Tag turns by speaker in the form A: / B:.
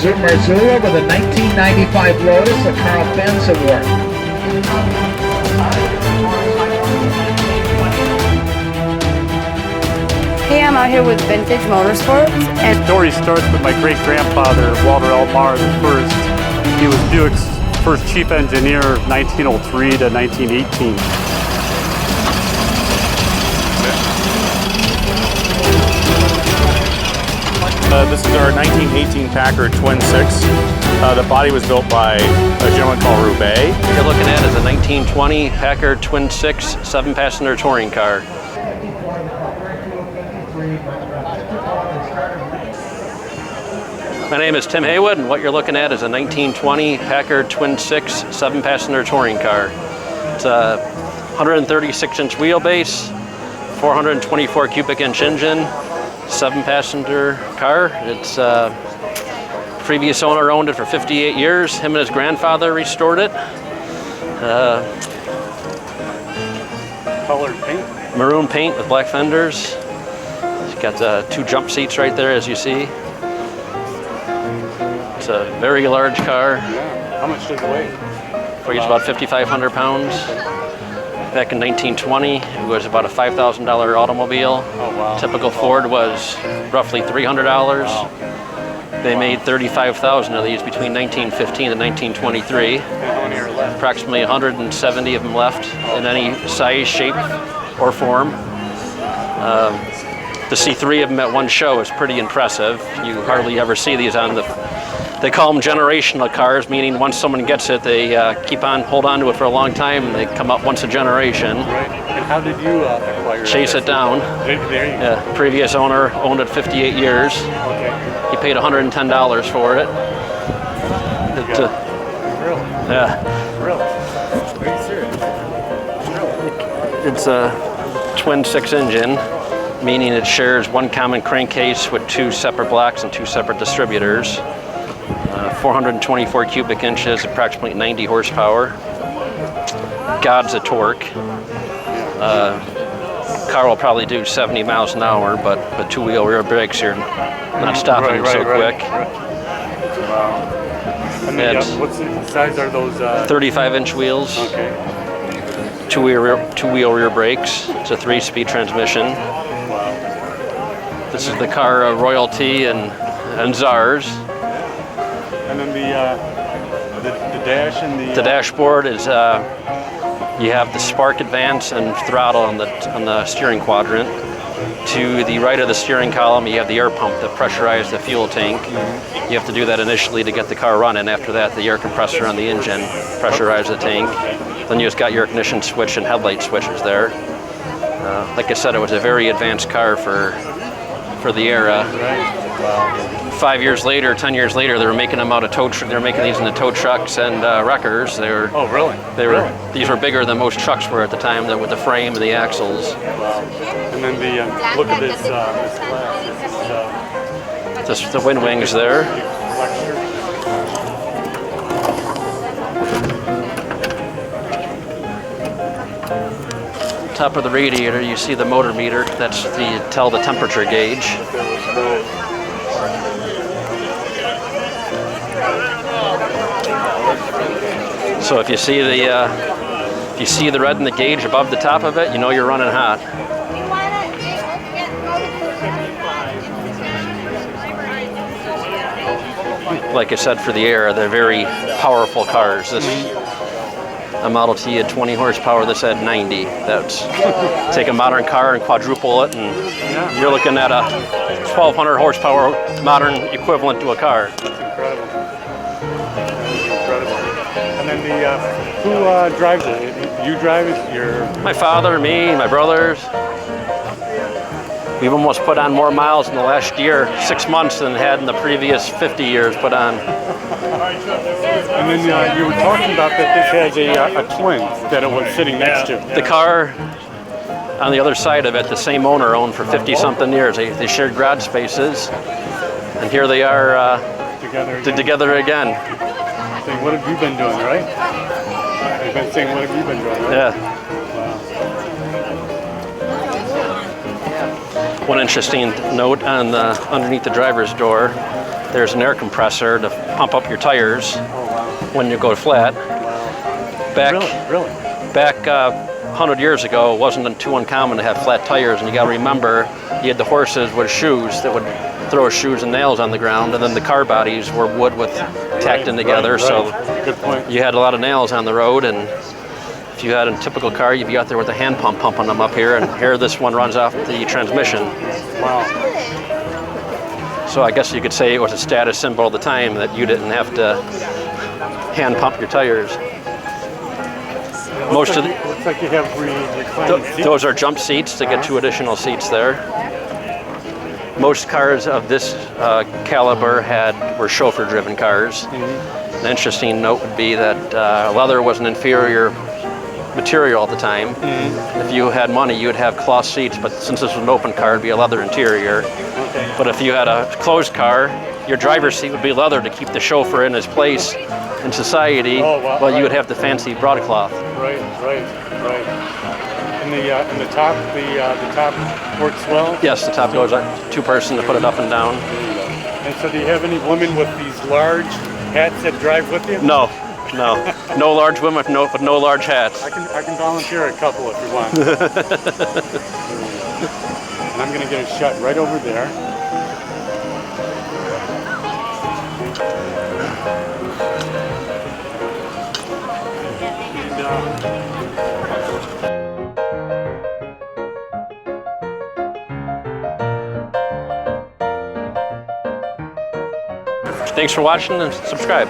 A: Marzullo with a 1995 Lotus, a Carl Benz Award.
B: Hey, I'm out here with Vintage Motorsports. And
C: the story starts with my great-grandfather, Walter Elmar the first. He was Buick's first chief engineer, 1903 to 1918.
D: This is our 1918 Packard Twin Six. The body was built by a gentleman called Roubaix.
E: What you're looking at is a 1920 Packard Twin Six 7-passenger touring car. My name is Tim Haywood, and what you're looking at is a 1920 Packard Twin Six 7-passenger touring car. It's a 136-inch wheelbase, 424 cubic inch engine, 7-passenger car. It's previous owner owned it for 58 years. Him and his grandfather restored it.
C: Colored paint.
E: Maroon paint with black fenders. It's got 2 jump seats right there, as you see. It's a very large car.
C: Yeah. How much does it weigh?
E: Weighs about 5,500 pounds. Back in 1920, it was about a $5,000 automobile.
C: Oh, wow.
E: Typical Ford was roughly $300.
C: Wow.
E: They made 35,000 of these between 1915 and 1923.
C: And how many are left?
E: Approximately 170 of them left in any size, shape, or form. To see 3 of them at one show is pretty impressive. You hardly ever see these on the... They call them generational cars, meaning once someone gets it, they hold on to it for a long time, and they come up once a generation.
C: Right. And how did you acquire
E: Chase it down.
C: There you go.
E: Yeah. Previous owner owned it 58 years.
C: Okay.
E: He paid $110 for it.
C: Really?
E: Yeah.
C: Really? Are you serious? Really?
E: It's a twin 6 engine, meaning it shares one common crankcase with 2 separate blocks and 2 separate distributors. 424 cubic inches, approximately 90 horsepower. God's a torque. Car will probably do 70 miles an hour, but 2-wheel rear brakes, you're not stopping so quick.
C: Wow. And then, what size are those?
E: 35-inch wheels.
C: Okay.
E: 2-wheel rear brakes. It's a 3-speed transmission.
C: Wow.
E: This is the car royalty and Czars.
C: And then the dash and
E: the dashboard is you have the spark advance and throttle on the steering quadrant. To the right of the steering column, you have the air pump that pressurizes the fuel tank. You have to do that initially to get the car running. After that, the air compressor on the engine pressurizes the tank. Then you just got your ignition switch and headlight switches there. Like I said, it was a very advanced car for the era. 5 years later, 10 years later, they were making them out of they were making these into tow trucks and wreckers. They were.
C: Oh, really?
E: These were bigger than most trucks were at the time, with the frame and the axles.
C: Wow. And then look at this glass.
E: The wind wings there. Top of the radiator, you see the motor meter. That's tell the temperature gauge. So if you see the red in the gauge above the top of it, you know you're running hot. Like I said, for the era, they're very powerful cars. This a Model T had 20 horsepower. This had 90. That's take a modern car and quadruple it, and you're looking at a 1,200 horsepower modern equivalent to a car.
C: That's incredible. And then who drives it? You drive it?
E: My father, me, my brothers. We've almost put on more miles in the last year, 6 months, than had in the previous 50 years put on.
C: And then you were talking about that this has a twin that it was sitting next to.
E: The car on the other side of it, the same owner owned for 50-something years. They shared garage spaces, and here they are together again.
C: Saying, what have you been doing, right? They've been saying, what have you been doing, right?
E: Yeah. One interesting note on underneath the driver's door, there's an air compressor to pump up your tires when you go flat. Back,
D: Really?
E: Back 100 years ago, it wasn't too uncommon to have flat tires, and you got to remember, you had the horses with shoes that would throw shoes and nails on the ground, and then the car bodies were wood with tacked in together, so
D: Good point.
E: you had a lot of nails on the road, and if you had a typical car, you'd be out there with a hand pump pumping them up here, and here this one runs off the transmission.
D: Wow.
E: So I guess you could say it was a status symbol at the time that you didn't have to hand pump your tires. Most of the,
D: Looks like you have reclining seats.
E: those are jump seats to get 2 additional seats there. Most cars of this caliber were chauffeur-driven cars. An interesting note would be that leather was an inferior material at the time. If you had money, you would have cloth seats, but since this was an open car, it'd be a leather interior. But if you had a closed car, your driver's seat would be leather to keep the chauffeur in his place in society, while you would have the fancy broadcloth.
D: Right. And the top works well.
E: Yes, the top goes up, 2-person to put it up and down.
D: And so, do you have any women with these large hats that drive with you?
E: No large women with no large hats.
D: I can volunteer a couple if you want. And I'm going to get a shot right over there.
E: Thanks for watching and subscribe.